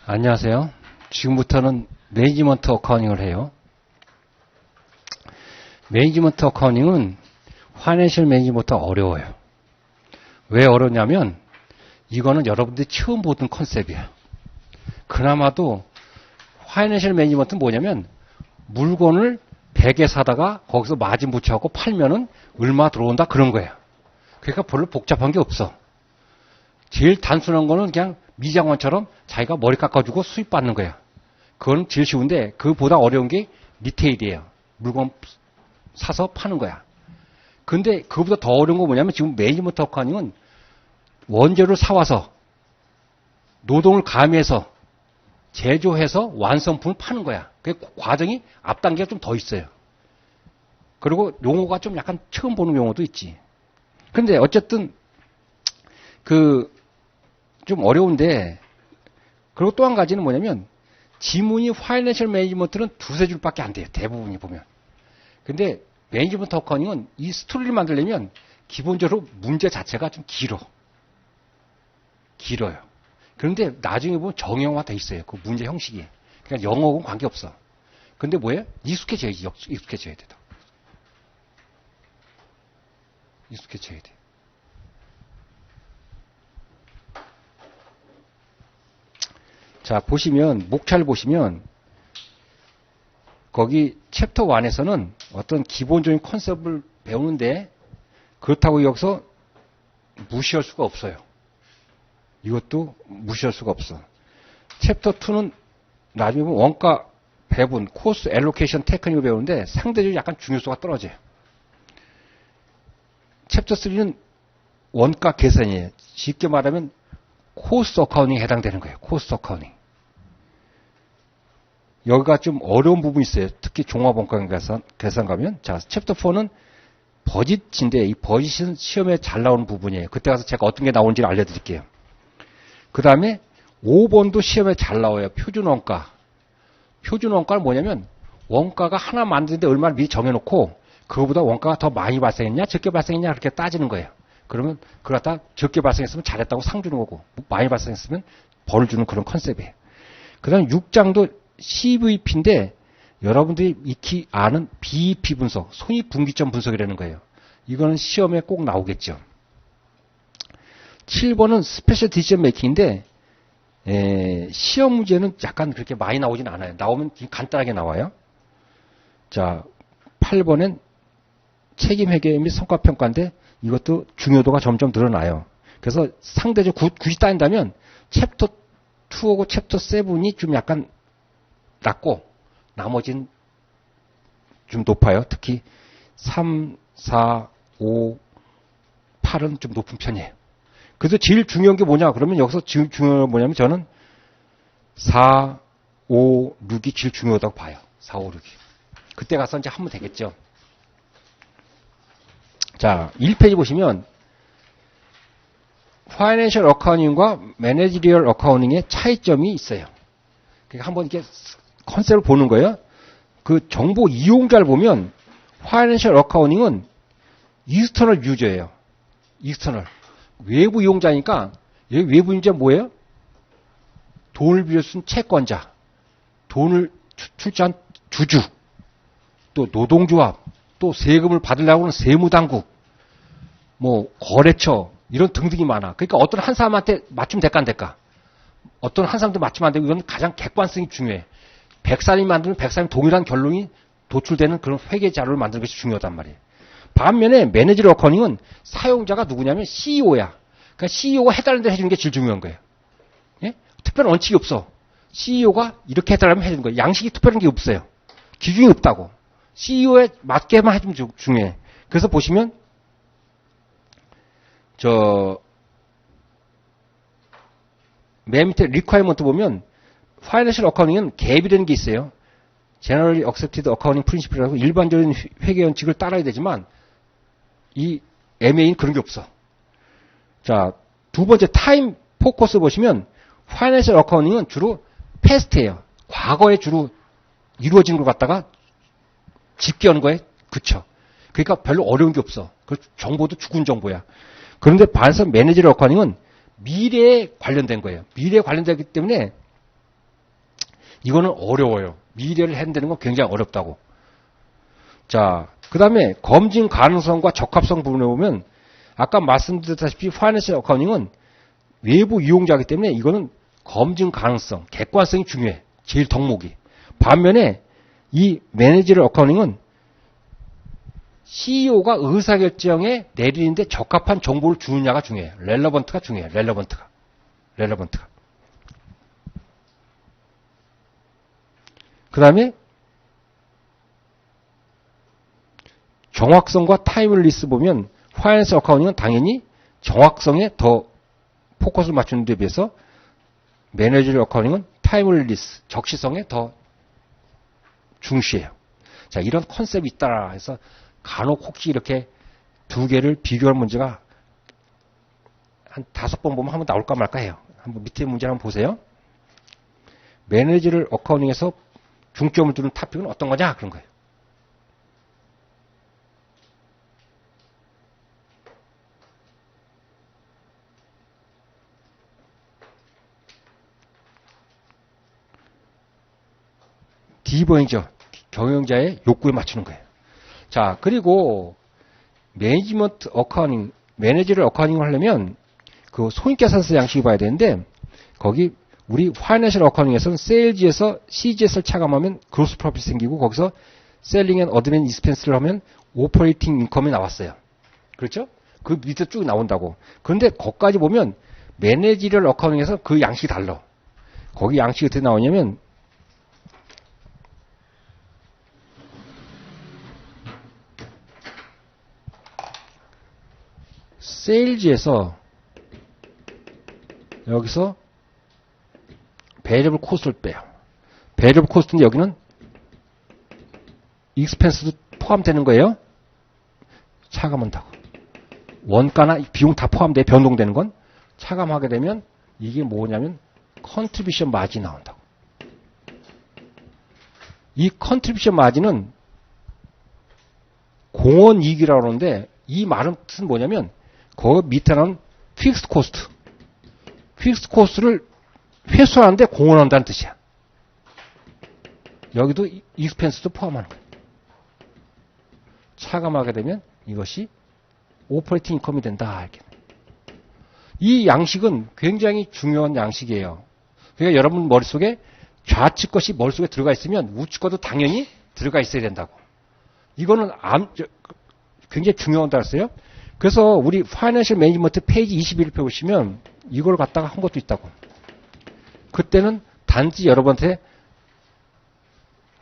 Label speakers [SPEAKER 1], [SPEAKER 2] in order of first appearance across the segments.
[SPEAKER 1] 안녕하세요. 지금부터는 매니지먼트 어카운팅을 해요. 매니지먼트 어카운팅은 파이낸셜 매니지먼트가 어려워요. 왜 어렵냐면 이거는 여러분들이 처음 보던 컨셉이에요. 그나마도 파이낸셜 매니지먼트는 뭐냐면 물건을 100에 사다가 거기서 마진 붙여갖고 팔면은 얼마 들어온다 그런 거예요. 그러니까 별로 복잡한 게 없어. 제일 단순한 거는 그냥 미장원처럼 자기가 머리 깎아주고 수입 받는 거야. 그건 제일 쉬운데 그보다 어려운 게 리테일이에요. 물건 사서 파는 거야. 근데 그보다 더 어려운 거 뭐냐면 지금 매니지먼트 어카운팅은 원재료를 사와서 노동을 가미해서 제조해서 완성품을 파는 거야. 그 과정이 앞단계가 좀 더 있어요. 그리고 용어가 좀 약간 처음 보는 용어도 있지. 근데 어쨌든 좀 어려운데, 그리고 또 한 가지는 뭐냐면 지문이 파이낸셜 매니지먼트는 두세 줄밖에 안 돼요. 대부분이 보면. 근데 매니지먼트 어카운팅은 이 스토리를 만들려면 기본적으로 문제 자체가 좀 길어요. 그런데 나중에 보면 정형화돼 있어요. 그 문제 형식이. 그러니까 영어하고는 관계없어. 근데 뭐예요? 익숙해져야지. 익숙해져야 돼. 익숙해져야 돼. 자, 보시면, 목차를 보시면, 거기 챕터 1에서는 어떤 기본적인 컨셉을 배우는데, 그렇다고 여기서 무시할 수가 없어요. 이것도 무시할 수가 없어. 챕터 2는 나중에 보면 원가 배분, 코스트 엘로케이션 테크닉을 배우는데 상대적으로 약간 중요도가 떨어져요. 챕터 3는 원가 계산이에요. 쉽게 말하면 코스트 어카운팅에 해당되는 거예요. 코스트 어카운팅. 여기가 좀 어려운 부분이 있어요. 특히 종합원가 계산 가면. 자, 챕터 4는 버짓인데 이 버짓은 시험에 잘 나오는 부분이에요. 그때 가서 제가 어떤 게 나오는지를 알려드릴게요. 그 다음에 5번도 시험에 잘 나와요. 표준원가. 표준원가는 뭐냐면 원가가 하나 만드는데 얼마를 미리 정해놓고 그거보다 원가가 더 많이 발생했냐 적게 발생했냐 그렇게 따지는 거예요. 그러면 그걸 갖다 적게 발생했으면 잘했다고 상 주는 거고 많이 발생했으면 벌을 주는 그런 컨셉이에요. 그 다음에 6장도 CVP인데 여러분들이 익히 아는 BEP 분석, 손익분기점 분석이라는 거예요. 이거는 시험에 꼭 나오겠죠. 7번은 스페셜 디시전 메이킹인데 시험 문제는 약간 그렇게 많이 나오진 않아요. 나오면 간단하게 나와요. 자, 8번엔 책임회계 및 성과평가인데 이것도 중요도가 점점 늘어나요. 그래서 상대적으로 굳이 따진다면 챕터 2하고 챕터 7이 좀 약간 낮고 나머지는 좀 높아요. 특히 3, 4, 5, 8은 좀 높은 편이에요. 그래서 제일 중요한 게 뭐냐 그러면 여기서 제일 중요한 게 뭐냐면 저는 4, 5, 6이 제일 중요하다고 봐요. 4, 5, 6이. 그때 가서 이제 하면 되겠죠. 자, 1페이지 보시면 파이낸셜 어카운팅과 매니지리얼 어카운팅의 차이점이 있어요. 그러니까 한번 이렇게 컨셉을 보는 거예요. 그 정보 이용자를 보면 파이낸셜 어카운팅은 익스터널 유저예요. 익스터널. 외부 이용자니까 여기 외부 이용자 뭐예요? 돈을 빌려준 채권자, 돈을 출자한 주주, 또 노동조합, 또 세금을 받으려고 하는 세무당국, 뭐 거래처 이런 등등이 많아. 그러니까 어떤 한 사람한테 맞추면 될까 안 될까? 어떤 한 사람한테 맞추면 안 되고 이건 가장 객관성이 중요해. 100사람이 만들면 100사람이 동일한 결론이 도출되는 그런 회계 자료를 만드는 것이 중요하단 말이에요. 반면에 매니지럴 어카운팅은 사용자가 누구냐면 CEO야. 그러니까 CEO가 해달라는 대로 해주는 게 제일 중요한 거예요. 예? 특별한 원칙이 없어. CEO가 이렇게 해달라면 해주는 거예요. 양식이 특별한 게 없어요. 기준이 없다고. CEO에 맞게만 해주면 중요해. 그래서 보시면 맨 밑에 리퀘어먼트 보면 파이낸셜 어카운팅은 갭이 되는 게 있어요. Generally Accepted Accounting Principle이라고 일반적인 회계 원칙을 따라야 되지만 이 MA는 그런 게 없어. 자, 두 번째 타임 포커스 보시면 파이낸셜 어카운팅은 주로 패스트예요. 과거에 주로 이루어진 걸 갖다가 집계하는 거에 그쳐. 그러니까 별로 어려운 게 없어. 그 정보도 죽은 정보야. 그런데 반해서 매니지럴 어카운팅은 미래에 관련된 거예요. 미래에 관련되기 때문에 이거는 어려워요. 미래를 핸드는 건 굉장히 어렵다고. 자, 그 다음에 검증 가능성과 적합성 부분에 보면 아까 말씀드렸다시피 파이낸셜 어카운팅은 외부 이용자이기 때문에 이거는 검증 가능성, 객관성이 중요해. 제일 덕목이. 반면에 이 매니저럴 어카운팅은 CEO가 의사결정에 내리는데 적합한 정보를 주느냐가 중요해요. 렐러번트가 중요해요. 렐러번트가. 그 다음에 정확성과 타임리스 보면 파이낸셜 어카운팅은 당연히 정확성에 더 포커스를 맞추는 데 비해서 매니저럴 어카운팅은 타임리스, 적시성에 더 중시해요. 자, 이런 컨셉이 있다라 해서 간혹 혹시 이렇게 두 개를 비교할 문제가 한 5번 보면 한번 나올까 말까 해요. 한번 밑에 문제 한번 보세요. 매니저럴 어카운팅에서 중점을 두는 토픽은 어떤 거냐? 그런 거예요. D번이죠. 경영자의 욕구에 맞추는 거예요. 자, 그리고 매니지먼트 어카운팅, 매니저럴 어카운팅을 하려면 그 손익계산서 양식을 봐야 되는데 거기 우리 파이낸셜 어카운팅에서는 세일즈에서 CGS를 차감하면 그로스 프로핏이 생기고 거기서 셀링 앤 어드민 익스펜스를 하면 오퍼레이팅 인컴이 나왔어요. 그렇죠? 그 밑에 쭉 나온다고. 그런데 거기까지 보면 매니저럴 어카운팅에서 그 양식이 달라. 거기 양식이 어떻게 나오냐면 세일즈에서 여기서 베리어블 코스트를 빼요. 베리어블 코스트인데 여기는 익스펜스도 포함되는 거예요. 차감한다고. 원가나 비용 다 포함돼 변동되는 건 차감하게 되면 이게 뭐냐면 컨트리뷰션 마진이 나온다고. 이 컨트리뷰션 마진은 공원 이익이라고 그러는데 이 말은 뜻은 뭐냐면 그 밑에는 픽스드 코스트. 픽스드 코스트를 회수하는데 공헌한다는 뜻이야. 여기도 익스펜스도 포함하는 거야. 차감하게 되면 이것이 오퍼레이팅 인컴이 된다. 이렇게. 이 양식은 굉장히 중요한 양식이에요. 그러니까 여러분 머릿속에 좌측 것이 머릿속에 들어가 있으면 우측 것도 당연히 들어가 있어야 된다고. 이거는 굉장히 중요하다고 했어요. 그래서 우리 파이낸셜 매니지먼트 페이지 21을 펴보시면 이걸 갖다가 한 것도 있다고. 그때는 단지 여러분한테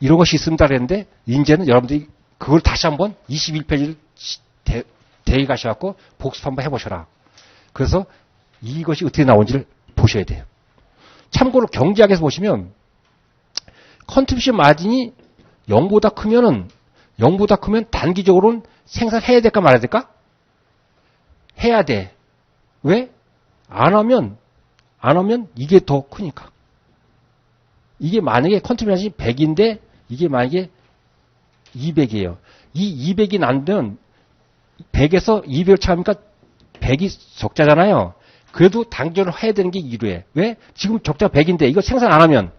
[SPEAKER 1] 이런 것이 있습니다 그랬는데 이제는 여러분들이 그걸 다시 한번 21페이지를 대기 가셔갖고 복습 한번 해보셔라. 그래서 이것이 어떻게 나온지를 보셔야 돼요. 참고로 경제학에서 보시면 컨트리뷰션 마진이 0보다 크면 단기적으로는 생산해야 될까 말아야 될까? 해야 돼. 왜? 안 하면 이게 더 크니까. 이게 만약에 컨트리뷰션이 100인데 이게 만약에 200이에요. 이 200이 나면 100에서 200을 차니까 100이 적자잖아요. 그래도 당전을 해야 되는 게 이루에. 왜? 지금 적자 100인데 이거 생산 안 하면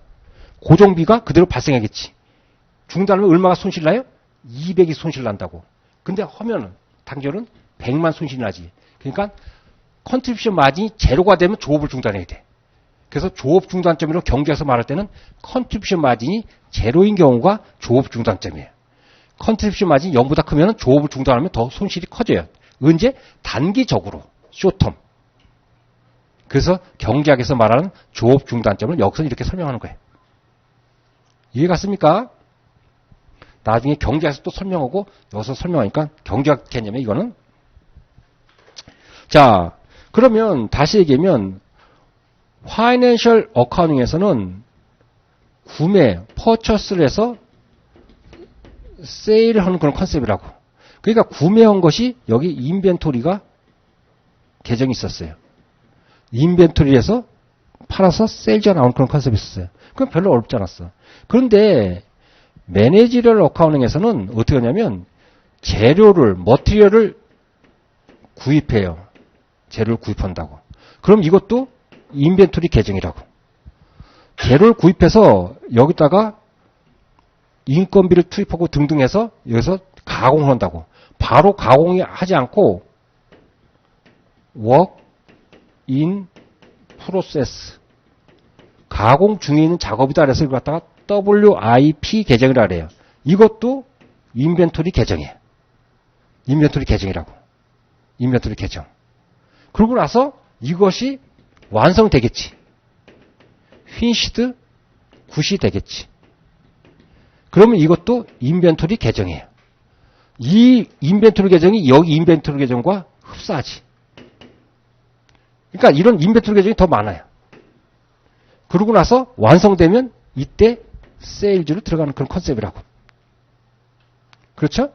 [SPEAKER 1] 고정비가 그대로 발생하겠지. 중단하면 얼마가 손실 나요? 200이 손실 난다고. 근데 하면은 당전은 100만 손실 나지. 그러니까 컨트리뷰션 마진이 제로가 되면 조업을 중단해야 돼. 그래서 조업 중단점으로 경제에서 말할 때는 컨트리뷰션 마진이 제로인 경우가 조업 중단점이에요. 컨트리뷰션 마진이 0보다 크면 조업을 중단하면 더 손실이 커져요. 언제? 단기적으로. 쇼텀. 그래서 경제학에서 말하는 조업 중단점을 여기서 이렇게 설명하는 거예요. 이해 갔습니까? 나중에 경제학에서 또 설명하고 여기서 설명하니까 경제학 개념에 이거는. 자, 그러면 다시 얘기하면 파이낸셜 어카운팅에서는 구매, 퍼처스를 해서 세일을 하는 그런 컨셉이라고. 그러니까 구매한 것이 여기 인벤토리가 계정이 있었어요. 인벤토리에서 팔아서 세일즈가 나오는 그런 컨셉이 있었어요. 그건 별로 어렵지 않았어. 그런데 매니저럴 어카운팅에서는 어떻게 하냐면 재료를, 머티리얼을 구입해요. 재료를 구입한다고. 그럼 이것도 인벤토리 계정이라고. 재료를 구입해서 여기다가 인건비를 투입하고 등등 해서 여기서 가공을 한다고. 바로 가공이 하지 않고 work in process. 가공 중에 있는 작업이다. 그래서 이걸 갖다가 WIP 계정이라 그래요. 이것도 인벤토리 계정이에요. 인벤토리 계정이라고. 인벤토리 계정. 그러고 나서 이것이 완성되겠지. finished 굿이 되겠지. 그러면 이것도 인벤토리 계정이에요. 이 인벤토리 계정이 여기 인벤토리 계정과 흡사하지. 그러니까 이런 인벤토리 계정이 더 많아요. 그러고 나서 완성되면 이때 세일즈로 들어가는 그런 컨셉이라고. 그렇죠?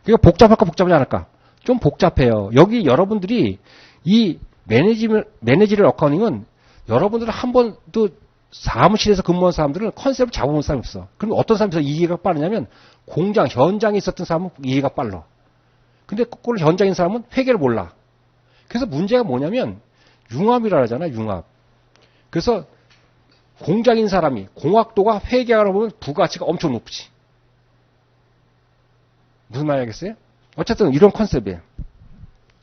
[SPEAKER 1] 그러니까 복잡할까 복잡하지 않을까? 좀 복잡해요. 여기 여러분들이 이 매니지럴 어카운팅은 여러분들은 한 번도 사무실에서 근무한 사람들은 컨셉을 잡아본 사람이 없어. 그럼 어떤 사람이 더 이해가 빠르냐면 공장, 현장에 있었던 사람은 이해가 빨라. 근데 거꾸로 현장에 있는 사람은 회계를 몰라. 그래서 문제가 뭐냐면 융합이라 하잖아, 융합. 그래서 공장인 사람이 공학도가 회계하러 보면 부가치가 엄청 높지. 무슨 말이 알겠어요? 어쨌든 이런 컨셉이에요.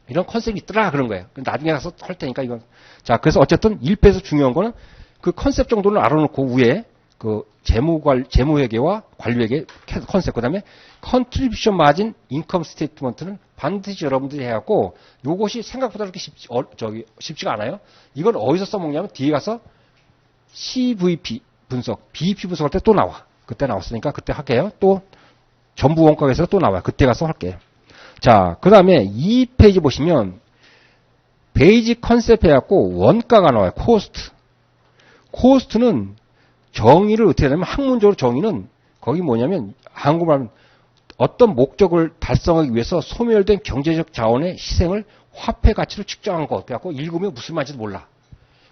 [SPEAKER 1] 이런 컨셉이 있더라 그런 거예요. 나중에 가서 할 테니까 이건. 자, 그래서 어쨌든 1패에서 중요한 거는 그 컨셉 정도는 알아놓고 위에 그 재무회계와 관리회계 컨셉, 그 다음에 컨트리뷰션 마진 인컴 스테이트먼트는 반드시 여러분들이 해갖고 요것이 생각보다 그렇게 쉽지가 않아요. 이건 어디서 써먹냐면 뒤에 가서 CVP 분석, BEP 분석할 때 또 나와. 그때 나왔으니까 그때 할게요. 또 전부 원가에서 또 나와요. 그때 가서 할게요. 자, 그 다음에 2페이지 보시면 베이직 컨셉 해갖고 원가가 나와요. 코스트. 코스트는 정의를 어떻게 하냐면 학문적으로 정의는 거기 뭐냐면 한국말 하면 어떤 목적을 달성하기 위해서 소멸된 경제적 자원의 희생을 화폐 가치로 측정한 것. 그래갖고 읽으면 무슨 말인지도 몰라.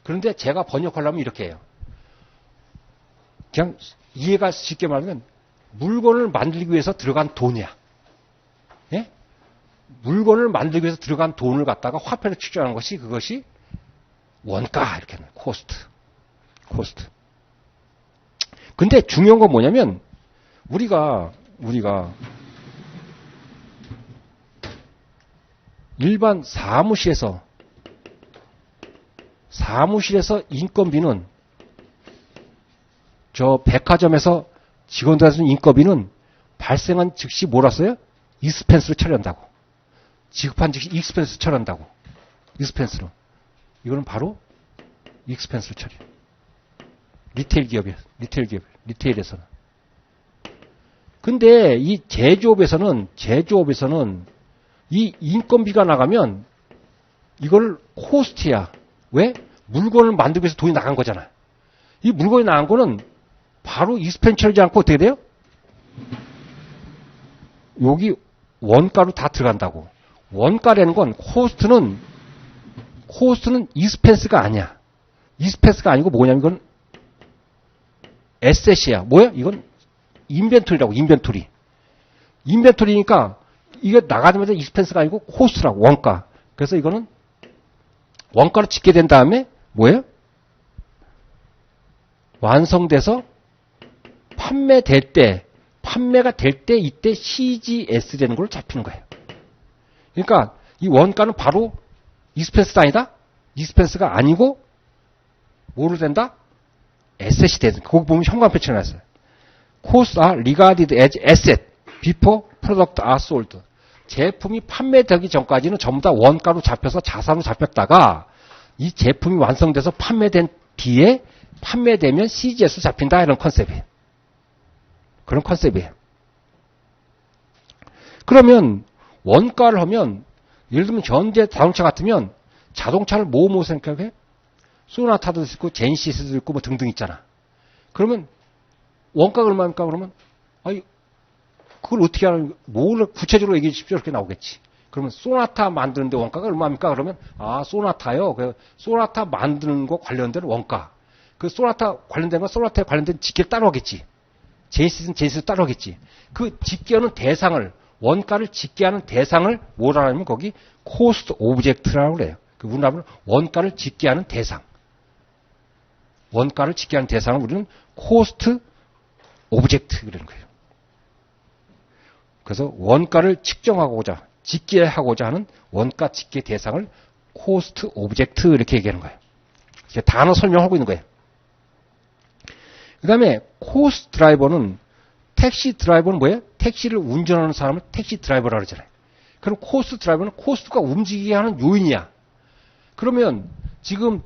[SPEAKER 1] 그런데 제가 번역하려면 이렇게 해요. 그냥 이해가 쉽게 말하면 물건을 만들기 위해서 들어간 돈이야. 예? 물건을 만들기 위해서 들어간 돈을 갖다가 화폐로 측정하는 것이 그것이 원가 이렇게 하는 코스트. 코스트. 근데 중요한 건 뭐냐면 우리가 일반 사무실에서 인건비는 저 백화점에서 직원들한테 주는 인건비는 발생한 즉시 뭐라 써요? 익스펜스로 처리한다고. 지급한 즉시 익스펜스로 처리한다고. 익스펜스로. 이거는 바로 익스펜스로 처리. 리테일에서는. 근데 이 제조업에서는 이 인건비가 나가면 이걸 코스트야. 왜? 물건을 만들기 위해서 돈이 나간 거잖아. 이 물건이 나간 거는 바로 익스펜처리지 않고 어떻게 돼요? 여기 원가로 다 들어간다고. 원가라는 건 코스트는 익스펜스가 아니야. 익스펜스가 아니고 뭐냐면 이건 에셋이야. 뭐야? 이건 인벤토리라고. 인벤토리니까 이게 나가자마자 익스펜스가 아니고 코스트라고. 원가. 그래서 이거는 원가로 짓게 된 다음에 뭐예요? 완성돼서 판매가 될 때 이때 CGS 되는 걸로 잡히는 거예요. 그러니까 이 원가는 바로 익스펜스가 아니다? 익스펜스가 아니고 뭐로 된다? 에셋이 되는. 거기 보면 현관표처럼 나왔어요. Costs are regarded as asset before product are sold. 제품이 판매되기 전까지는 전부 다 원가로 잡혀서 자산으로 잡혔다가 이 제품이 완성돼서 판매된 뒤에 판매되면 CGS로 잡힌다 이런 컨셉이에요. 그런 컨셉이에요. 그러면 원가를 하면 예를 들면 현재 자동차 같으면 자동차를 뭐 생각해? 소나타도 있고 제니시스도 있고 뭐 등등 있잖아. 그러면 원가가 얼마입니까? 그러면 아니 그걸 어떻게 하는 뭘 구체적으로 얘기해 주십시오. 이렇게 나오겠지. 그러면 소나타 만드는데 원가가 얼마입니까? 그러면 소나타요. 그 소나타 만드는 거 관련된 원가. 그 소나타 관련된 건 소나타에 관련된 직계를 따로 하겠지. 제니시스는 제니시스 따로 하겠지. 그 직계하는 대상을 원가를 직계하는 대상을 뭐라 하냐면 거기 코스트 오브젝트라고 그래요. 그 우리나라는 원가를 직계하는 대상. 원가를 집계하는 대상을 우리는 코스트 오브젝트 그러는 거예요. 그래서 원가를 측정하고자 집계하고자 하는 원가 집계 대상을 코스트 오브젝트 이렇게 얘기하는 거예요. 이렇게 단어 설명하고 있는 거예요. 그 다음에 코스트 드라이버는 택시 드라이버는 뭐예요? 택시를 운전하는 사람을 택시 드라이버라고 그러잖아요. 그럼 코스트 드라이버는 코스트가 움직이게 하는 요인이야. 그러면 지금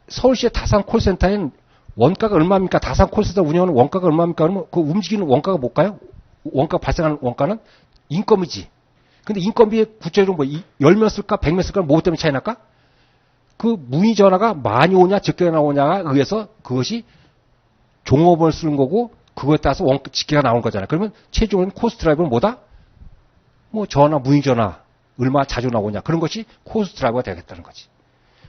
[SPEAKER 1] 서울시의 다산 콜센터에는 원가가 얼마입니까? 다산 콜센터 운영하는 원가가 얼마입니까? 그러면 그 움직이는 원가가 뭘까요? 원가 발생하는 원가는 인건비지. 근데 인건비의 구체적으로 뭐 10명 쓸까 100명 쓸까 뭐 때문에 차이 날까? 그 문의 전화가 많이 오냐 적게 나오냐에 의해서 그것이 종업원을 쓰는 거고 그거에 따라서 원가 집계가 나오는 거잖아요. 그러면 최종적인 코스트 드라이버는 뭐다? 뭐 전화, 문의 전화 얼마 자주 나오냐 그런 것이 코스트 드라이버가 되겠다는 거지.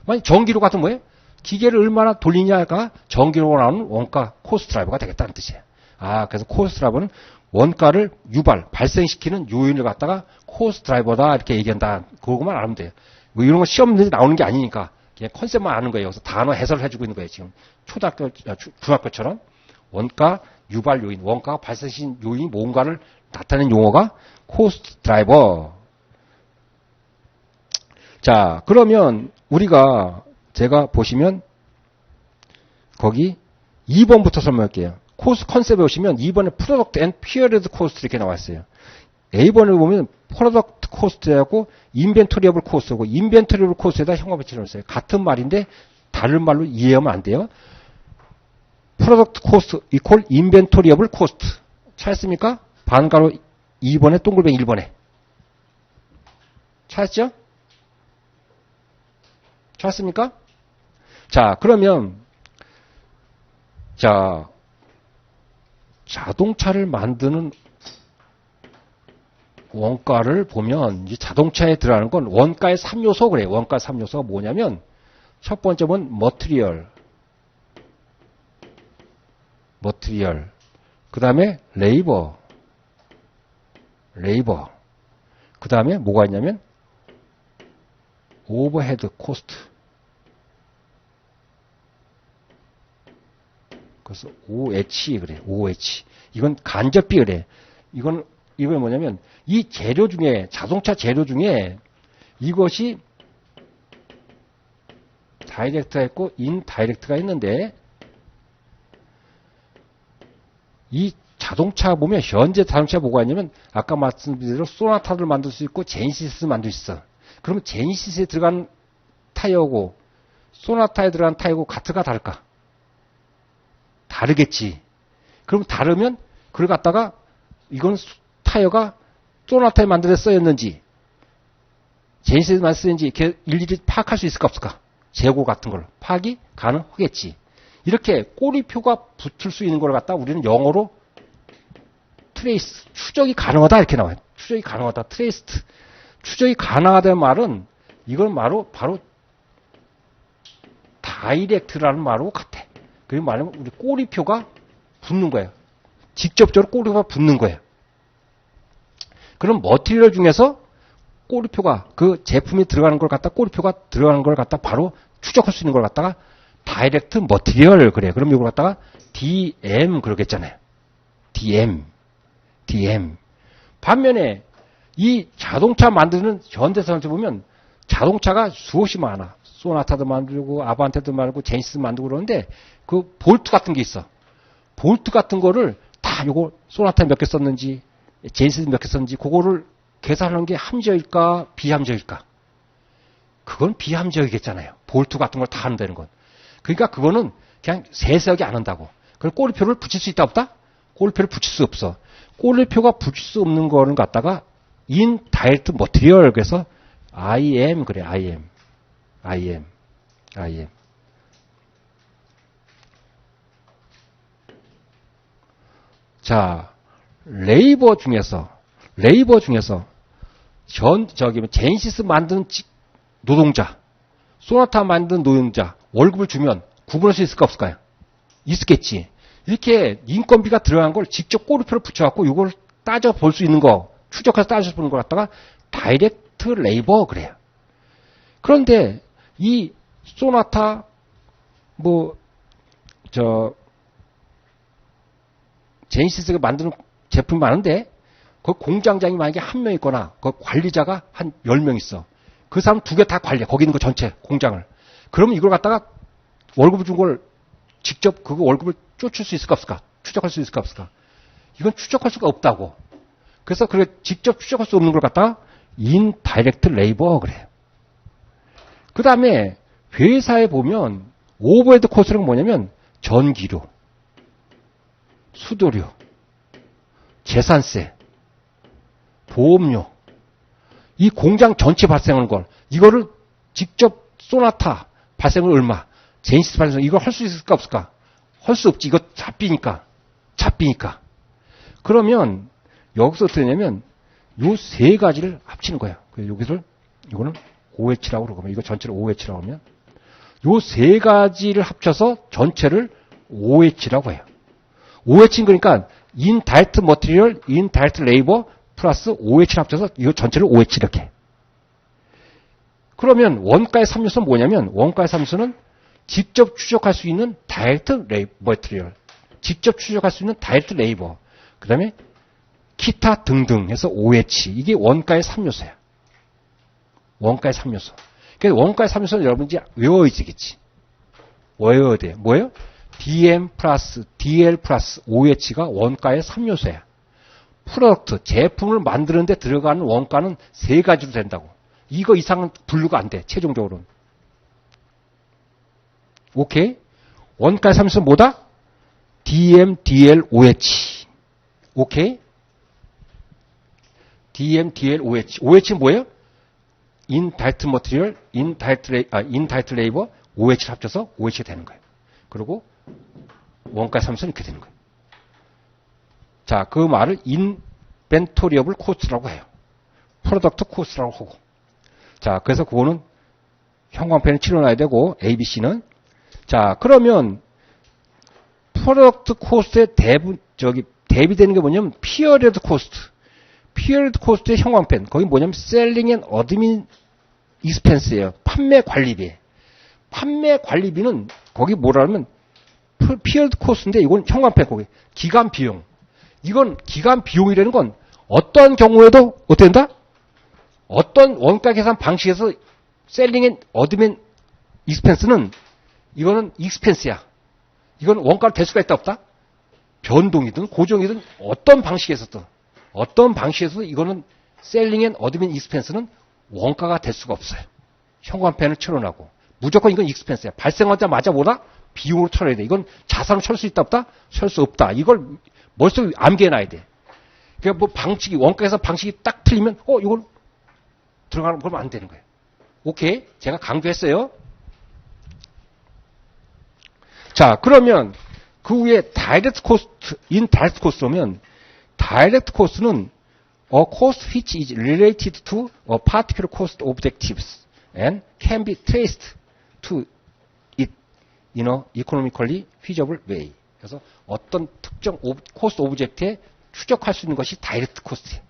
[SPEAKER 1] 만약 전기료 같은 뭐예요? 기계를 얼마나 돌리냐가 전기료가 나오는 원가 코스트 드라이버가 되겠다는 뜻이에요. 아, 그래서 코스트 드라이버는 원가를 발생시키는 요인을 갖다가 코스트 드라이버다 이렇게 얘기한다. 그거만 알면 돼요. 뭐 이런 거 시험 문제 나오는 게 아니니까 그냥 컨셉만 아는 거예요. 그래서 단어 해설을 해주고 있는 거예요. 지금 초등학교, 중학교처럼 원가 유발 요인, 원가가 발생시킨 요인이 뭔가를 나타내는 용어가 코스트 드라이버. 자, 그러면 우리가 제가 보시면 거기 2번부터 설명할게요. 코스트 컨셉에 오시면 2번에 프로덕트 앤 피어리드 코스트 이렇게 나왔어요. A번을 보면 프로덕트 코스트하고 인벤토리어블 코스트고 인벤토리어블 코스트에다 형광 배치를 했어요. 같은 말인데 다른 말로 이해하면 안 돼요. 프로덕트 코스트 이퀄 인벤토리어블 코스트. 찾았습니까? 반가로 2번에 동글뱅이 1번에. 찾았죠? 찾았습니까? 자, 그러면 자, 자동차를 만드는 원가를 보면 이 자동차에 들어가는 건 원가의 3요소 그래요. 원가 3요소가 뭐냐면 첫 번째는 머티리얼. 그 다음에 레이버. 그 다음에 뭐가 있냐면 오버헤드 코스트. 그래서 OH 그래. OH. 이건 간접비 그래. 이건 뭐냐면 이 재료 중에 자동차 재료 중에 이것이 다이렉트가 있고 인다이렉트가 있는데 이 자동차 보면 현재 자동차 뭐가 있냐면 아까 말씀드린 대로 소나타를 만들 수 있고 제니시스 만들 수 있어. 그러면 제니시스에 들어간 타이어고 소나타에 들어간 타이어고 같을까 다를까? 다르겠지. 그럼 다르면 그걸 갖다가 이건 타이어가 소나타에 만들어 쓰였는지 제니시스만 쓰였는지 이렇게 일일이 파악할 수 있을까 없을까? 재고 같은 걸 파악이 가능하겠지. 이렇게 꼬리표가 붙을 수 있는 걸 갖다 우리는 영어로 트레이스, 추적이 가능하다 이렇게 나와요. 추적이 가능하다, 트레이스트. 추적이 가능하다는 말은 이건 바로 다이렉트라는 말하고 같아. 그리고 말하면 우리 꼬리표가 붙는 거예요. 직접적으로 꼬리표가 붙는 거예요. 그럼 머티리얼 중에서 꼬리표가 그 제품이 들어가는 걸 갖다 꼬리표가 들어가는 걸 갖다 바로 추적할 수 있는 걸 갖다가 다이렉트 머티리얼 그래. 그럼 이걸 갖다가 DM 그러겠잖아요. DM. 반면에 이 자동차 만드는 현대자동차 보면 자동차가 수없이 많아. 소나타도 만들고 아반떼도 만들고 제니시스 만들고 그러는데 그 볼트 같은 게 있어. 볼트 같은 거를 다 요거 소나타 몇 개 썼는지 제니시스 몇 개 썼는지 그거를 계산하는 게 함정일까 비함정일까? 그건 비함정이겠잖아요. 볼트 같은 걸 다 한다는 건. 그러니까 그거는 그냥 세세하게 안 한다고. 그럼 꼬리표를 붙일 수 있다 없다? 꼬리표를 붙일 수 없어. 꼬리표가 붙일 수 없는 거는 갖다가 in direct material 그래서 IM 그래. IM. 자, 레이버 중에서 제니시스 만든 노동자, 소나타 만든 노동자 월급을 주면 구분할 수 있을까 없을까요? 있겠지. 이렇게 인건비가 들어간 걸 직접 꼬리표를 붙여갖고 이걸 따져볼 수 있는 거, 추적해서 따져보는 걸 갖다가 다이렉트 레이버 그래요. 그런데 이 소나타, 제니시스가 만드는 제품이 많은데, 그 공장장이 만약에 한 명 있거나, 그 관리자가 한 10명 있어. 그 사람 2개 다 관리해. 거기 있는 거 전체, 공장을. 그러면 이걸 갖다가 월급을 준 걸 직접 그거 월급을 쫓을 수 있을까 없을까? 추적할 수 있을까 없을까? 이건 추적할 수가 없다고. 그래서 그래 직접 추적할 수 없는 걸 갖다가 인다이렉트 레이버 그래요. 그 다음에 회사에 보면 오버헤드 코스트는 뭐냐면 전기료, 수도료, 재산세, 보험료, 이 공장 전체 발생하는 걸 이거를 직접 소나타 발생을 얼마, 제니시스 발생 이걸 할 수 있을까 없을까? 할 수 없지. 이거 잡히니까. 그러면 여기서 어떻게 되냐면 요 세 가지를 합치는 거야. 여기서 이거는 OH라고 그러고 이거 전체를 OH라고 하면 요 세 가지를 합쳐서 전체를 OH라고 해요. OH는 그러니까 인다이렉트 머티리얼, 인다이렉트 레이버 플러스 OH를 합쳐서 이거 전체를 OH 이렇게 해. 그러면 원가의 3요소는 뭐냐면 원가의 3요소는 직접 추적할 수 있는 다이렉트 머티리얼, 직접 추적할 수 있는 다이렉트 레이버, 그 다음에 기타 등등 해서 OH. 이게 원가의 3요소야. 원가의 3요소. 그래서 원가의 3요소는 여러분 이제 외워야겠지. 외워야 돼. 뭐예요? DM 플러스 DL 플러스 OH가 원가의 3요소야. 프로덕트, 제품을 만드는데 들어가는 원가는 세 가지로 된다고. 이거 이상은 분류가 안 돼. 최종적으로는. 오케이? 원가의 3요소는 뭐다? DM, DL, OH. 오케이? DM, DL, OH. OH는 뭐예요? 인다이렉트 머티리얼, 인다이렉트 레이버, OH를 합쳐서 OH가 되는 거예요. 그리고 원가의 3요소는 이렇게 되는 거예요. 자, 그 말을 인벤토리어블 코스트라고 해요. 프로덕트 코스트라고 하고. 자, 그래서 그거는 형광펜을 치러놔야 되고, ABC는. 자, 그러면 프로덕트 코스트의 대비되는 게 뭐냐면 피어리드 코스트. 피어리드 코스트의 형광펜. 거기 뭐냐면 셀링 앤 어드민 익스펜스예요. 판매 관리비. 판매 관리비는 거기 뭐라 하면 피어리드 코스트인데 이건 형광펜 거기 기간 비용. 이건 기간 비용이라는 건 어떤 경우에도 어떻게 된다? 어떤 원가 계산 방식에서 셀링 앤 어드민 익스펜스는 이거는 익스펜스야. 이건 원가로 될 수가 있다 없다? 변동이든 고정이든 어떤 방식에서도 이거는 셀링 앤 어드민 익스펜스는 원가가 될 수가 없어요. 형광펜을 쳐놓고 무조건 이건 익스펜스야. 발생하자마자 뭐다? 비용으로 쳐야 돼. 이건 자산으로 칠 수 있다 없다? 칠 수 없다. 이걸 머릿속에 암기해놔야 돼. 그러니까 뭐 방식이 원가에서 방식이 딱 틀리면 이걸 들어가는 그러면 안 되는 거예요. 오케이, 제가 강조했어요. 자, 그러면 그 위에 다이렉트 코스트, 인다이렉트 코스트면 다이렉트 코스트는 a cost which is related to a particular cost objectives and can be traced to it in a economically feasible way. 그래서 어떤 특정 코스트 오브젝트에 추적할 수 있는 것이 다이렉트 코스트예요.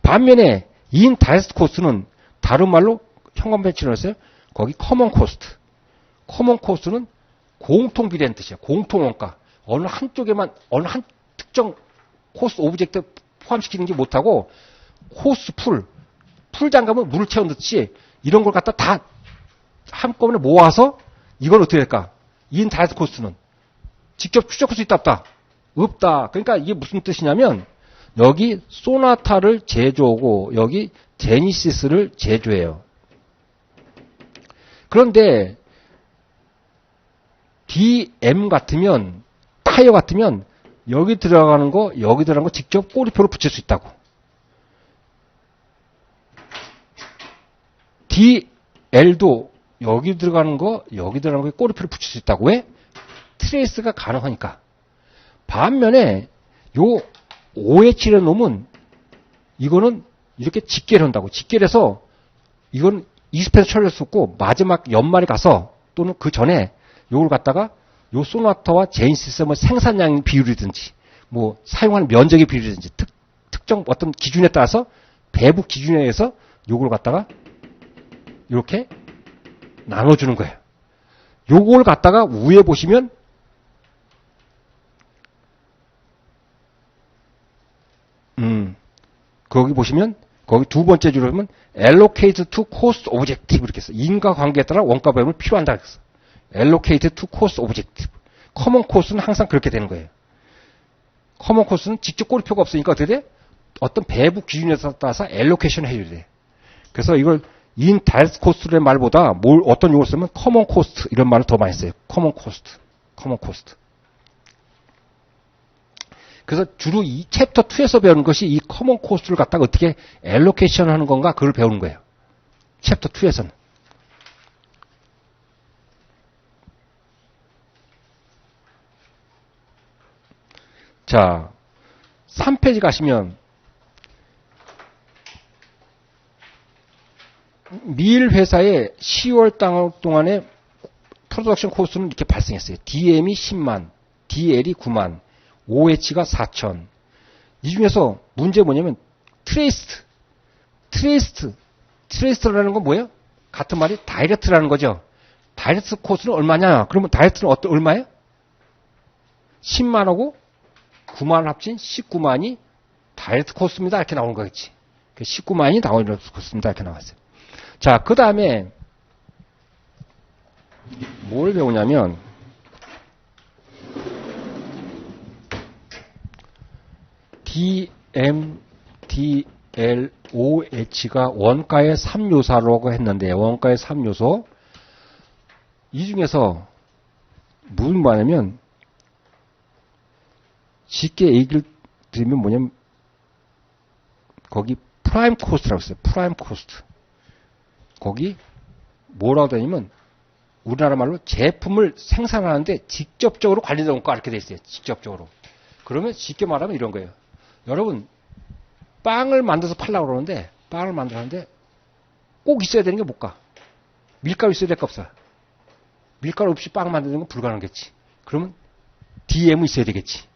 [SPEAKER 1] 반면에 인다이렉트 코스트는 다른 말로 형광펜 칠해놨어요. 거기 커먼 코스트. 커먼 코스트는 공통 비례는 뜻이야. 공통 원가. 어느 한쪽에만 어느 한 특정 코스트 오브젝트 포함시키는 게 못하고 호스 풀 장갑은 물을 채워넣듯이 이런 걸 갖다 다 한꺼번에 모아서 이걸 어떻게 할까? 인다이렉트 코스트는 직접 추적할 수 있다 없다? 없다. 그러니까 이게 무슨 뜻이냐면 여기 소나타를 제조하고 여기 제니시스를 제조해요. 그런데 DM 같으면 타이어 같으면 여기 들어가는 거 직접 꼬리표를 붙일 수 있다고. DL도 여기 들어가는 거 꼬리표를 붙일 수 있다고. 왜? 트레이스가 가능하니까. 반면에 요 OH라는 놈은 이거는 이렇게 직계를 한다고. 직계를 해서 이건 익스펜스 처리할 수 없고 마지막 연말에 가서 또는 그 전에 요걸 갖다가 요 소나타와 제니시스의 뭐 생산량 비율이든지 뭐 사용하는 면적의 비율이든지 특정 어떤 기준에 따라서 배부 기준에 의해서 요걸 갖다가 이렇게 나눠주는 거예요. 요걸 갖다가 위에 보시면 거기 보시면 거기 두 번째 줄에 보면 allocate to cost objective 이렇게 써. 인과관계에 따라 원가 배분을 필요한다 그랬어. allocate to cost objective. common cost는 항상 그렇게 되는 거예요. common cost는 직접 꼬리표가 없으니까 어떻게 돼? 어떤 배부 기준에 따라서 allocation 해줘야 돼. 그래서 이걸 indirect cost라는 말보다 어떤 용어를 쓰면 common cost 이런 말을 더 많이 써요. common cost. 그래서 주로 이 챕터 2에서 배우는 것이 이 common cost를 갖다가 어떻게 allocation 하는 건가 그걸 배우는 거예요. 챕터 2에서는. 자, 3페이지 가시면 미일 회사의 10월 달 동안에 프로덕션 코스트는 이렇게 발생했어요. DM이 10만, DL이 9만, OH가 4천. 이 중에서 문제 뭐냐면 트레이스트라는 건 뭐예요? 같은 말이 다이렉트라는 거죠. 다이렉트 코스트는 얼마냐? 그러면 다이렉트는 얼마예요? 10만하고 9만 합친 19만이 다이렉트 코스트입니다. 이렇게 나오는 거겠지. 19만이 다이렉트 코스트입니다. 이렇게 나왔어요. 자, 그 다음에 뭘 배우냐면 DM, DL, OH가 원가의 3요소라고 했는데 원가의 3요소 이 중에서 무슨 말이냐면 쉽게 얘기를 드리면 뭐냐면 거기 프라임 코스트라고 했어요. 프라임 코스트. 거기 뭐라고 하냐면 우리나라 말로 제품을 생산하는데 직접적으로 관련된 원가 이렇게 돼 있어요. 직접적으로. 그러면 쉽게 말하면 이런 거예요. 여러분 빵을 만들어서 팔려고 그러는데 빵을 만들었는데 꼭 있어야 되는 게 뭘까? 밀가루 있어야 될 거 없어. 밀가루 없이 빵 만드는 건 불가능하겠지. 그러면 DM은 있어야 되겠지.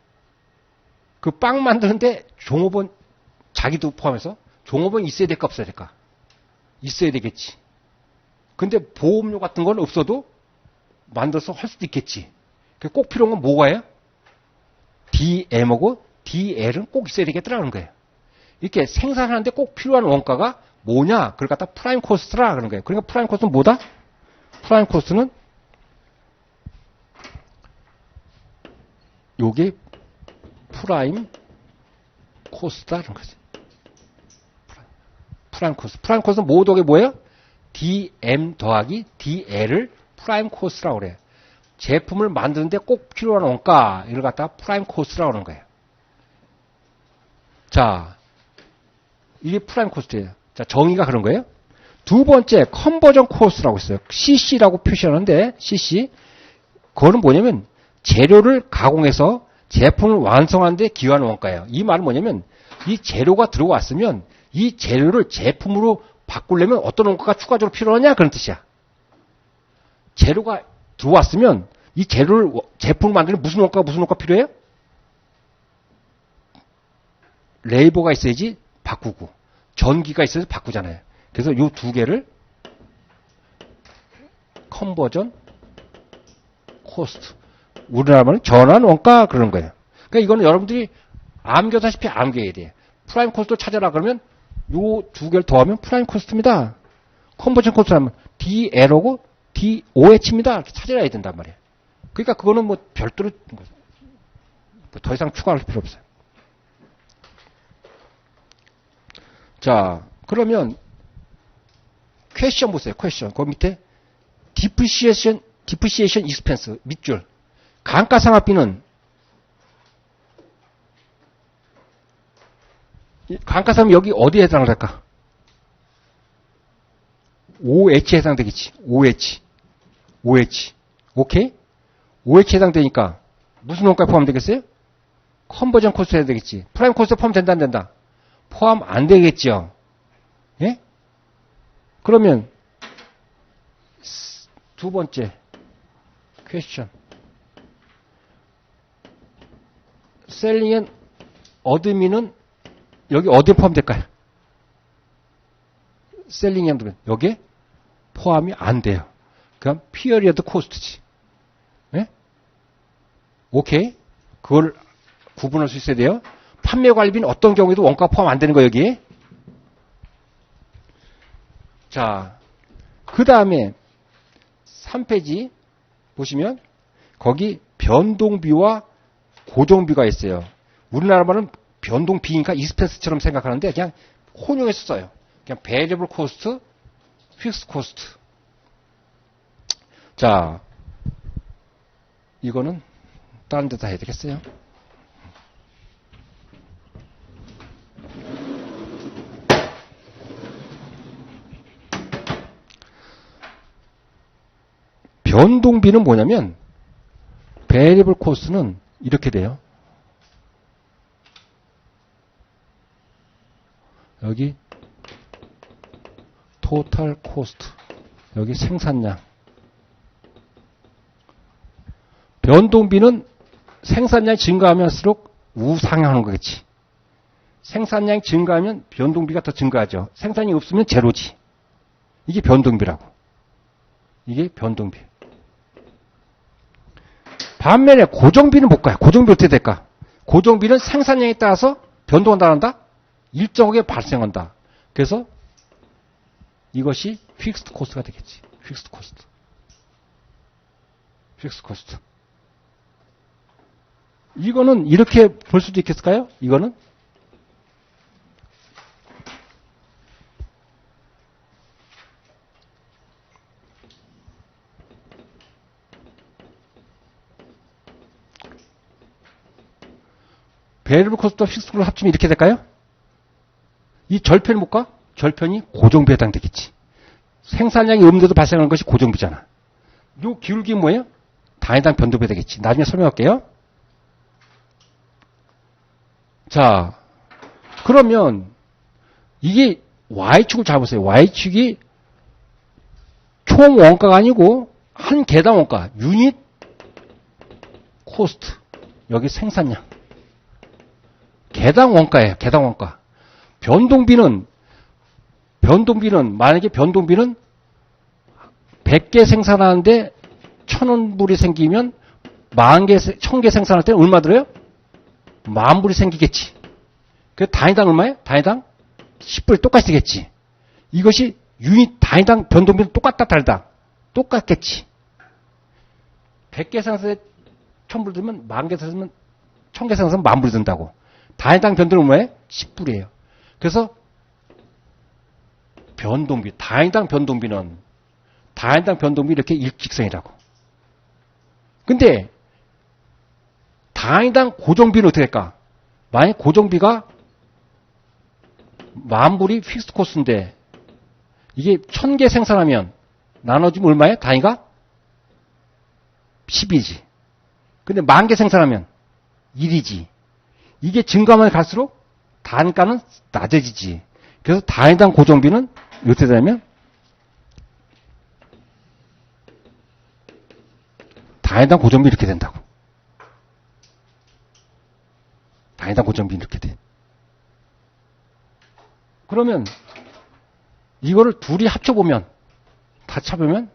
[SPEAKER 1] 그 빵 만드는데 종업원 자기도 포함해서 종업원 있어야 될까 없어야 될까? 있어야 되겠지. 근데 보험료 같은 건 없어도 만들어서 할 수도 있겠지. 꼭 필요한 건 뭐가요? DM하고 DL은 꼭 있어야 되겠더라는 거예요. 이렇게 생산하는데 꼭 필요한 원가가 뭐냐? 그걸 갖다 프라임 코스트라 그러는 거예요. 그러니까 프라임 코스트는 뭐다? 프라임 코스트는 요게 프라임 코스트라는 거지. 프라임 코스트. 프라임 코스트는 모독이 뭐예요? DM 더하기 DL을 프라임 코스트라고 그래요. 제품을 만드는데 꼭 필요한 원가 이걸 갖다가 프라임 코스트라고 하는 거예요. 자, 이게 프라임 코스트예요. 자, 정의가 그런 거예요. 두 번째 컨버전 코스트라고 있어요. CC라고 표시하는데 CC 그거는 뭐냐면 재료를 가공해서 제품을 완성하는 데 기여하는 원가예요. 이 말은 뭐냐면 이 재료가 들어왔으면 이 재료를 제품으로 바꾸려면 어떤 원가가 추가적으로 필요하냐 그런 뜻이야. 재료가 들어왔으면 이 재료를 제품을 만드는 무슨 원가 필요해요? 레이버가 있어야지 바꾸고 전기가 있어야지 바꾸잖아요. 그래서 이 두 개를 컨버전 코스트 우리나라 말은 전환 원가 그러는 거예요. 그러니까 이거는 여러분들이 암겨다시피 암겨야 돼요. 프라임 코스트 찾아라 그러면 요 두 개를 더하면 프라임 코스트입니다. 컨버전 코스트라면 DL하고 DOH입니다. 이렇게 찾아야 된단 말이에요. 그러니까 그거는 뭐 별도로 더 이상 추가할 필요 없어요. 자, 그러면 퀘스천 보세요. 퀘스천. 그 밑에 디프시에이션 익스펜스 밑줄. 감가상각비는 감가상각비 여기 어디에 해당될까? OH에 해당되겠지. OH. 오케이? OH에 해당되니까 무슨 원가에 포함되겠어요? 컨버전 코스트에 해야 되겠지. 프라임 코스트에 포함된다 안 된다? 포함 안 되겠죠. 예? 그러면 두 번째 퀘스천. 셀링 앤 어드민은 여기 어디에 포함될까요? 셀링 앤 어드민 여기에 포함이 안 돼요. 그럼 피어리어드 코스트지. 예? 오케이? 그걸 구분할 수 있어야 돼요. 판매 관리비는 어떤 경우에도 원가 포함 안 되는 거예요, 여기. 자, 그 다음에 3페이지 보시면 거기 변동비와 고정비가 있어요. 우리나라 말은 변동비니까 익스펜스처럼 생각하는데 그냥 혼용해서 써요. 그냥 베리어블 코스트, 픽스 코스트. 자, 이거는 다른 데다 해야 되겠어요. 변동비는 뭐냐면 베리어블 코스트는 이렇게 돼요. 여기 토탈 코스트, 여기 생산량. 변동비는 생산량이 증가하면서록 우상향하는 거겠지. 생산량이 증가하면 변동비가 더 증가하죠. 생산량이 없으면 제로지. 이게 변동비라고. 이게 변동비. 반면에 고정비는 뭘까요? 고정비 어떻게 될까? 고정비는 생산량에 따라서 변동한다. 일정하게 발생한다. 그래서 이것이 픽스드 코스트가 되겠지. 픽스드 코스트. 픽스드 코스트. 이거는 이렇게 볼 수도 있겠을까요? 이거는 베리어블 코스트와 픽스드 코스트를 합치면 이렇게 될까요? 이 절편이 뭘까? 절편이 고정비에 해당되겠지. 생산량이 없는데도 발생하는 것이 고정비잖아. 요 기울기 뭐예요? 단위당 변동비 되겠지. 나중에 설명할게요. 자, 그러면 이게 Y축을 잘 보세요. Y축이 총 원가가 아니고 한 개당 원가, 유닛 코스트. 여기 생산량. 개당 원가예요. 개당 원가. 변동비는 만약에 변동비는 100개 생산하는데 1,000원불이 생기면 10,000개 생산할 때는 얼마 들어요? 10,000불이 생기겠지. 그 단위당 얼마예요? 단위당 10불이 똑같이 되겠지. 이것이 유닛 단위당 변동비는 똑같다 다르다. 똑같겠지. 100개 생산에 1,000불 들면 10,000개 생산하면 1,000개 생산하면 10,000불이 든다고. 단위당 변동은 뭐예요? 10불이에요. 그래서 변동비, 단위당 변동비는 이렇게 일직선이라고. 근데 단위당 고정비는 어떻게 될까? 만약 고정비가 10,000불이 픽스드 코스인데 이게 1,000개 생산하면 나눠주면 얼마예요? 단위가 10이지. 근데 10,000개 생산하면 1이지. 이게 증가만 갈수록 단가는 낮아지지. 그래서 단위당 고정비는 어떻게 되냐면 단위당 고정비 이렇게 된다고. 단위당 고정비 이렇게 돼. 그러면 이거를 둘이 합쳐보면 다 쳐보면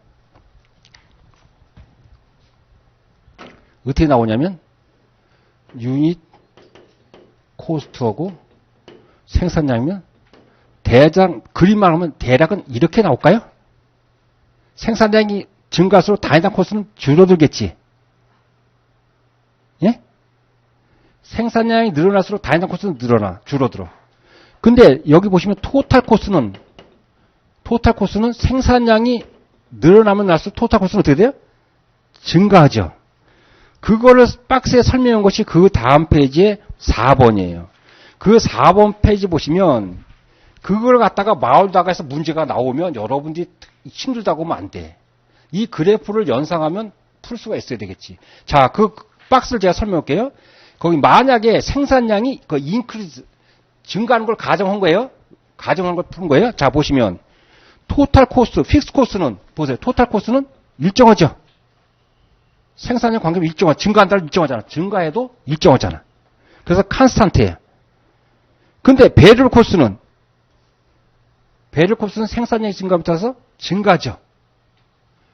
[SPEAKER 1] 어떻게 나오냐면 유닛 코스트하고 생산량이면 그림만 하면 대략은 이렇게 나올까요? 생산량이 증가할수록 단위당 코스트는 줄어들겠지. 예? 생산량이 늘어날수록 단위당 코스트는 줄어들어. 근데 여기 보시면 토탈 코스트는 생산량이 늘어나면 날수록 토탈 코스트는 어떻게 돼요? 증가하죠. 그거를 박스에 설명한 것이 그 다음 페이지의 4번이에요. 그 4번 페이지 보시면 그걸 갖다가 마을다가 해서 문제가 나오면 여러분들이 힘들다고 하면 안 돼. 이 그래프를 연상하면 풀 수가 있어야 되겠지. 자, 그 박스를 제가 설명할게요. 거기 만약에 생산량이 그 인크리즈 증가하는 걸 가정한 거예요. 가정한 걸 푸는 거예요. 자, 보시면 토탈 코스트, 픽스 코스트는 보세요. 토탈 코스트는 일정하죠. 생산량 관계면 일정하죠. 증가한다는 일정하잖아. 증가해도 일정하잖아. 그래서 칸스탄트예요. 근데 베리어블 코스트는 생산량이 증가하면 따라서 증가하죠.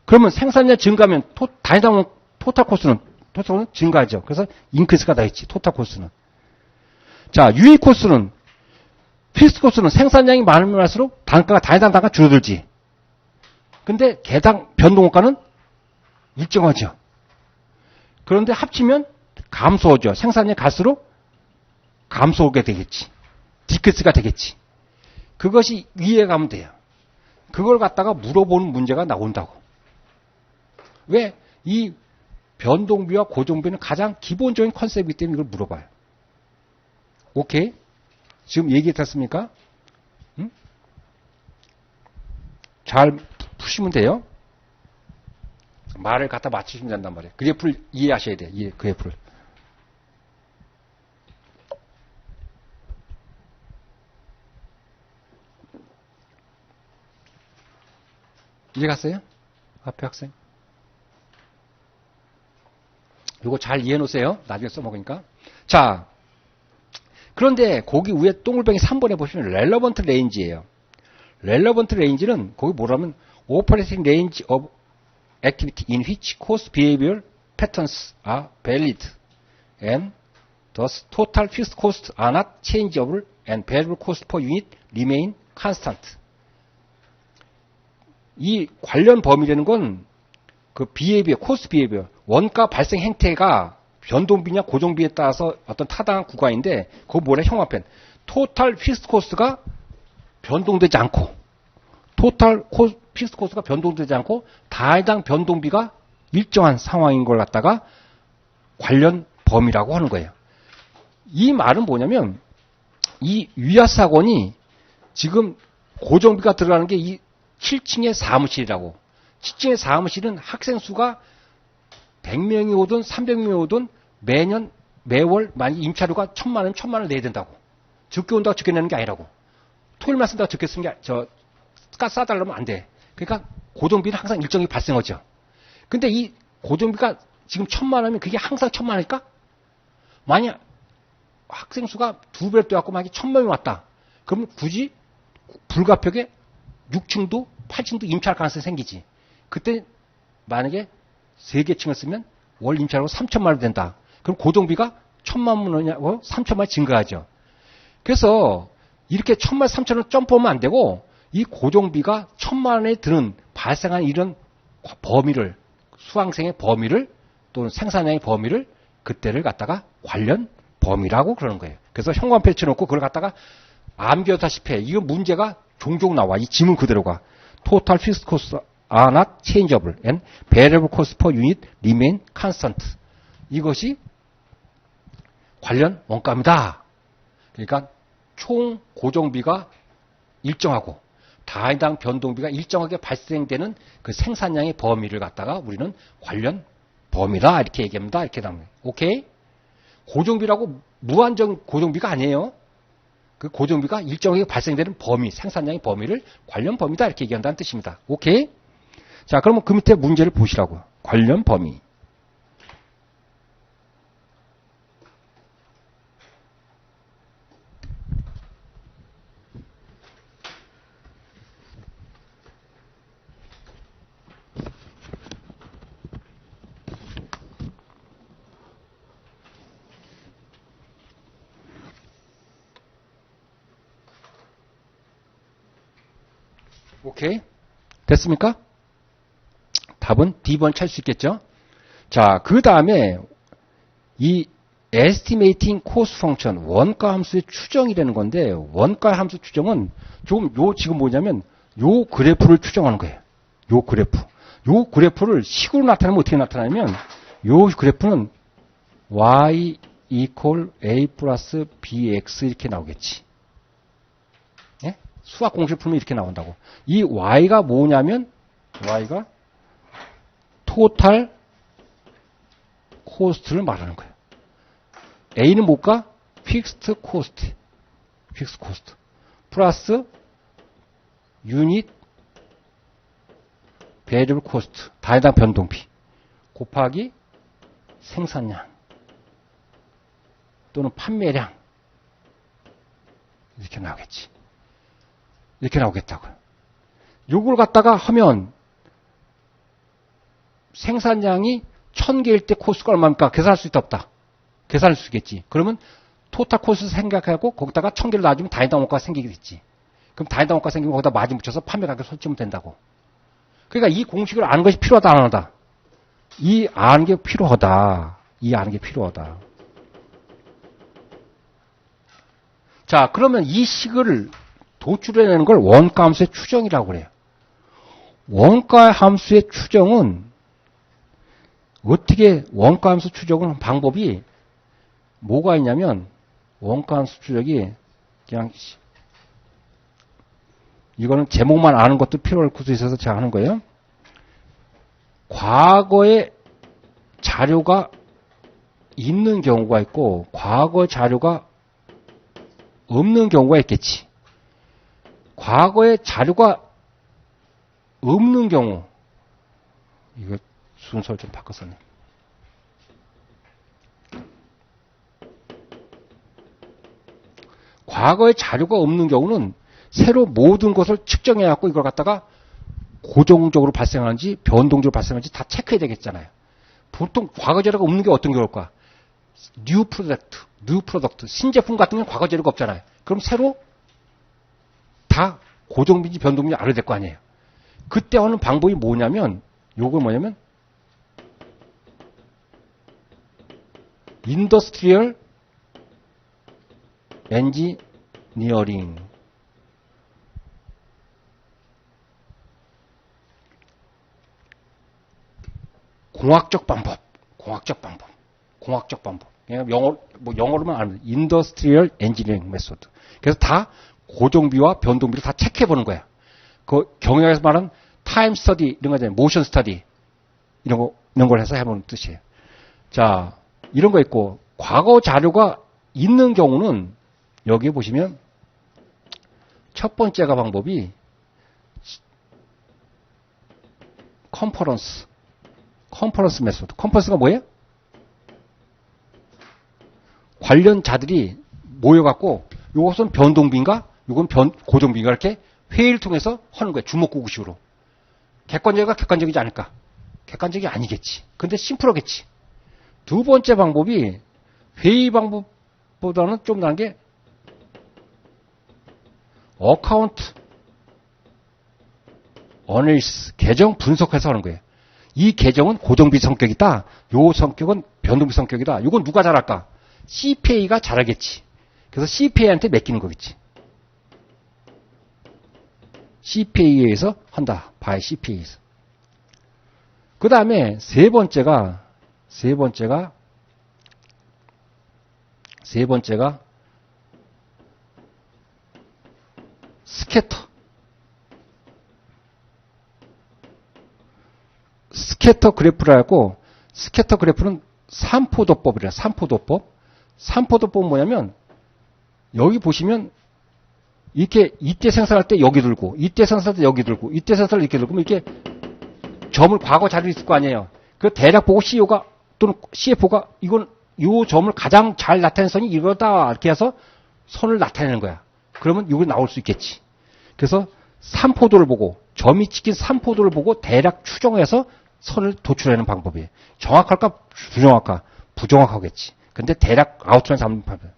[SPEAKER 1] 그러면 생산량 증가하면 단위당 토탈 코스트는 증가하죠. 그래서 인크리스가 나 있지. 토탈 코스트는. 자, 유닛 코스트는 픽스 코스트는 생산량이 많으면 할수록 단가가 단위당 단가 줄어들지. 근데 개당 변동원가는 일정하죠. 그런데 합치면 감소하죠. 생산량이 갈수록 감소하게 되겠지. 디크스가 되겠지. 그것이 이해가 면 돼요. 그걸 갖다가 물어보는 문제가 나온다고. 왜? 이 변동비와 고정비는 가장 기본적인 컨셉이기 때문에 이걸 물어봐요. 오케이? 지금 얘기했습니까? 응? 잘 푸시면 돼요. 말을 갖다 맞추시면 된단 말이에요. 그래프를 이해하셔야 돼요. 그래프를. 이해 갔어요? 앞에 학생. 이거 잘 이해해 놓으세요. 나중에 써먹으니까. 자, 그런데 거기 위에 동글뱅이 3번에 보시면 relevant range예요. relevant range는 거기 뭐라면 operating range of activity in which cost behavior patterns are valid and thus total fixed costs are not changeable and variable cost per unit remain constant. 이 관련 범위라는 건 그 behavior, cost behavior, 원가 발생 행태가 변동비냐 고정비에 따라서 어떤 타당한 구간인데 그거 뭐래? 형화편. 토탈 픽스드 코스트가 변동되지 않고 픽스드 코스트가 변동되지 않고 다해당 변동비가 일정한 상황인 걸 갖다가 관련 범위라고 하는 거예요. 이 말은 뭐냐면 이 위아사건이 지금 고정비가 들어가는 게 이 7층의 사무실이라고. 7층의 사무실은 학생 수가 100명이 오든 300명이 오든 매월 만약 임차료가 1000만 원 내야 된다고. 적게 온다고 적게 내는 게 아니라고. 토요일만 쓴다고 적게 쓰는 게 싸달라면 안 돼. 그러니까 고정비는 항상 일정이 발생하죠. 근데 이 고정비가 지금 1000만 원이면 그게 항상 1000만 원일까? 만약 학생 수가 2배로 뛰어갖고 만약에 1000명이 왔다. 그러면 굳이 불가피하게 6층도 8층도 임차할 가능성이 생기지. 그때 만약에 3개 층을 쓰면 월 임차료가 3천만 원 된다. 그럼 고정비가 1000만 원이냐고 3천만 원 증가하죠. 그래서 이렇게 1000만 3천원 점프하면 안 되고 이 고정비가 1000만 원에 드는 발생한 이런 범위를 수강생의 범위를 또는 생산량의 범위를 그때를 갖다가 관련 범위라고 그러는 거예요. 그래서 형광펜 쳐놓고 그걸 갖다가 암기하다시피 해. 이거 문제가 종종 나와. 이 지문 그대로가. Total fixed costs are not changeable and variable cost per unit remain constant. 이것이 관련 원가입니다. 그러니까 총 고정비가 일정하고 다해당 변동비가 일정하게 발생되는 그 생산량의 범위를 갖다가 우리는 관련 범위다 이렇게 얘기합니다. 이렇게 나옵니다. 오케이? 고정비라고 무한정 고정비가 아니에요. 그 고정비가 일정하게 발생되는 범위, 생산량의 범위를 관련 범위다 이렇게 얘기한다는 뜻입니다. 오케이? 자, 그러면 그 밑에 문제를 보시라고요. 관련 범위. 오케이? 됐습니까? 답은 D번 찾을 수 있겠죠? 자, 그 다음에 이 estimating cost function, 원가 함수의 추정이라는 건데, 원가 함수 추정은 지금 뭐냐면, 요 그래프를 추정하는 거예요. 요 그래프. 요 그래프를 식으로 나타내면 어떻게 나타나냐면, 요 그래프는 y equal a 플러스 bx 이렇게 나오겠지. 예? 수학 공식 풀면 이렇게 나온다고. 이 y가 뭐냐면, y가 토탈 코스트를 말하는 거예요. A는 뭘까? 픽스트 코스트. 픽스트 코스트. 플러스 유닛 베리얼 코스트. 다해당 변동비. 곱하기 생산량. 또는 판매량. 이렇게 나오겠지. 이렇게 나오겠다고요. 요걸 갖다가 하면 생산량이 1000개일 때 코스트가 얼마입니까? 계산할 수 있다 없다? 계산할 수 있겠지. 그러면 토탈 코스트 생각하고 거기다가 1000개를 놔주면 다해당 원가가 생기게 됐지. 그럼 다해당 원가가 생기면 거기다 마진 붙여서 판매 가격 설정하면 된다고. 그러니까 이 공식을 아는 것이 필요하다, 안 하다? 이 아는 게 필요하다. 이 아는 게 필요하다. 자, 그러면 이 식을 도출해내는 걸 원가 함수의 추정이라고 그래요. 원가 함수의 추정은 어떻게 원가 함수 추정은 방법이 뭐가 있냐면 원가 함수 추정이 그냥 이거는 제목만 아는 것도 필요할 수도 있어서 제가 하는 거예요. 과거에 자료가 있는 경우가 있고 과거 자료가 없는 경우가 있겠지. 과거에 자료가 없는 경우 이거 순서를 좀 바꿨었네. 과거에 자료가 없는 경우는 새로 모든 것을 측정해갖고 이걸 갖다가 고정적으로 발생하는지 변동적으로 발생하는지 다 체크해야 되겠잖아요. 보통 과거 자료가 없는 게 어떤 경우일까? 뉴 프로덕트, 신제품 같은 경우는 과거 자료가 없잖아요. 그럼 새로 다 고정비인지 변동비인지 알아야 될 거 아니에요. 그때 하는 방법이 뭐냐면, 요거 뭐냐면, 인더스트리얼 엔지니어링. 공학적 방법. 영어로만 알면 인더스트리얼 엔지니어링 메소드. 그래서 다 고정비와 변동비를 다 체크해 보는 거야. 그 경영에서 말하는 타임 스터디 이런 거 있잖아요. 모션 스터디 이런 걸 해서 해보는 뜻이에요. 자, 이런 거 있고 과거 자료가 있는 경우는 여기 보시면 첫 번째가 방법이 컨퍼런스 메소드. 컨퍼런스가 뭐예요? 관련자들이 모여갖고 이것은 변동비인가? 이건 고정비인가? 이렇게 회의를 통해서 하는 거예요. 주먹구구식으로. 객관적이가 객관적이지 않을까? 객관적이 아니겠지. 근데 심플하겠지. 두 번째 방법이 회의 방법보다는 좀 나은 게 어카운트 어널리시스 계정 분석해서 하는 거예요. 이 계정은 고정비 성격이다. 요 성격은 변동비 성격이다. 이건 누가 잘할까? CPA가 잘하겠지. 그래서 CPA한테 맡기는 거겠지. CPA에서 한다. by CPA에서. 그 다음에 세 번째가 스캐터 그래프라고. 스캐터 그래프는 삼포도법이래요. 삼포도법은 뭐냐면 여기 보시면 이렇게 이때 생산할 때 여기 들고 이때 생산할 때 여기 들고 이때 생산할 때 이렇게 들고 이렇게 점을 과거 자료 있을 거 아니에요. 그 대략 보고 CEO가 또는 CFO가 이건 요 점을 가장 잘 나타낸 선이 이거다 이렇게 해서 선을 나타내는 거야. 그러면 이거 나올 수 있겠지. 그래서 삼포도를 보고 점이 찍힌 삼포도를 보고 대략 추정해서 선을 도출하는 방법이에요. 정확할까 부정확할까? 부정확하겠지. 근데 대략 아웃라인 잡는 방법.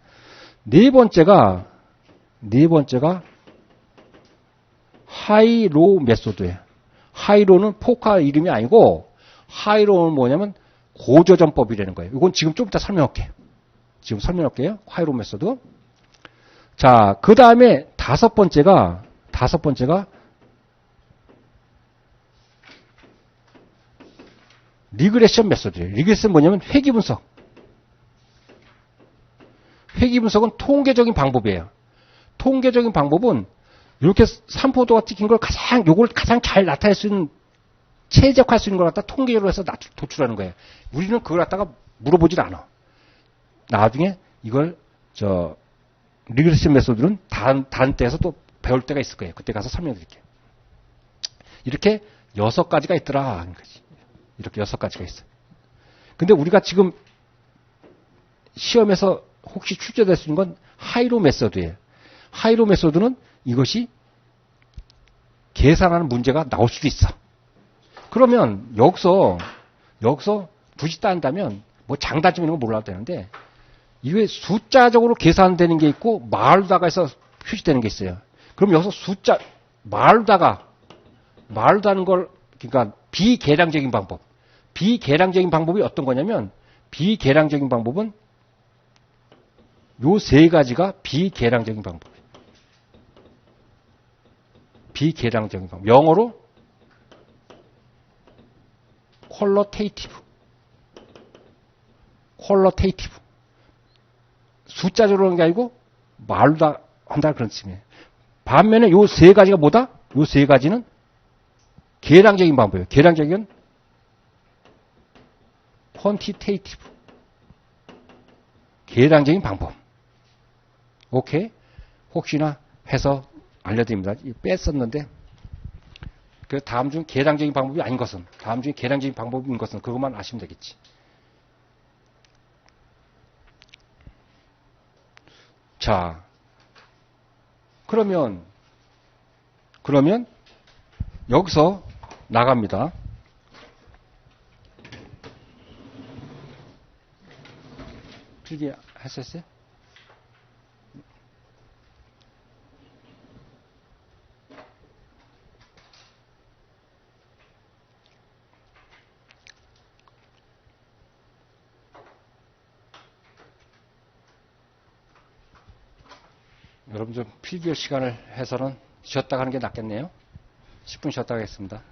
[SPEAKER 1] 네 번째가 하이로 메소드예요. 하이로는 포카 이름이 아니고 하이로는 뭐냐면 고조점법이라는 거예요. 이건 지금 좀 이따 설명할게요. 하이로 메소드. 자, 그 다음에 다섯 번째가 리그레션 메소드예요. 리그레션 뭐냐면 회귀 분석은 통계적인 방법이에요. 통계적인 방법은 이렇게 삼포도가 찍힌 걸 요걸 가장 잘 나타낼 수 있는, 최적화할 수 있는 걸 갖다 통계적으로 해서 도출하는 거예요. 우리는 그걸 갖다가 물어보질 않아. 나중에 이걸, 리그레션 메소드는 다른 때에서 또 배울 때가 있을 거예요. 그때 가서 설명드릴게요. 이렇게 6가지가 있더라. 하는 거지. 이렇게 6가지가 있어요. 근데 우리가 지금 시험에서 혹시 출제될 수 있는 건 하이로 메소드예요. 하이로 메소드는 이것이 계산하는 문제가 나올 수도 있어. 그러면 여기서 굳이 따른다면 뭐 장단점 이런 거 몰라도 되는데 이게 숫자적으로 계산되는 게 있고 말로다가 해서 표시되는 게 있어요. 그럼 여기서 숫자 말로다가 하는 걸 그러니까 비계량적인 방법. 비계량적인 방법이 어떤 거냐면 비계량적인 방법은 요 세 가지가 비계량적인 방법이에요. 비계량적인 방법. 영어로 퀄러테이티브. 숫자적으로 하는 게 아니고 말로 다 한다 그런 뜻이에요. 반면에 요 세 가지가 뭐다? 요 세 가지는 계량적인 방법이에요. 계량적인 퀀티테이티브. 계량적인 방법. 오케이? 혹시나 해서 알려드립니다. 뺐었는데 그 다음 중 계량적인 방법이 아닌 것은 다음 중에 계량적인 방법인 것은 그것만 아시면 되겠지. 자, 그러면 여기서 나갑니다. 필기 하셨어요? 여러분 좀 필기할 시간을 해서는 쉬었다 가는 게 낫겠네요. 10분 쉬었다 가겠습니다.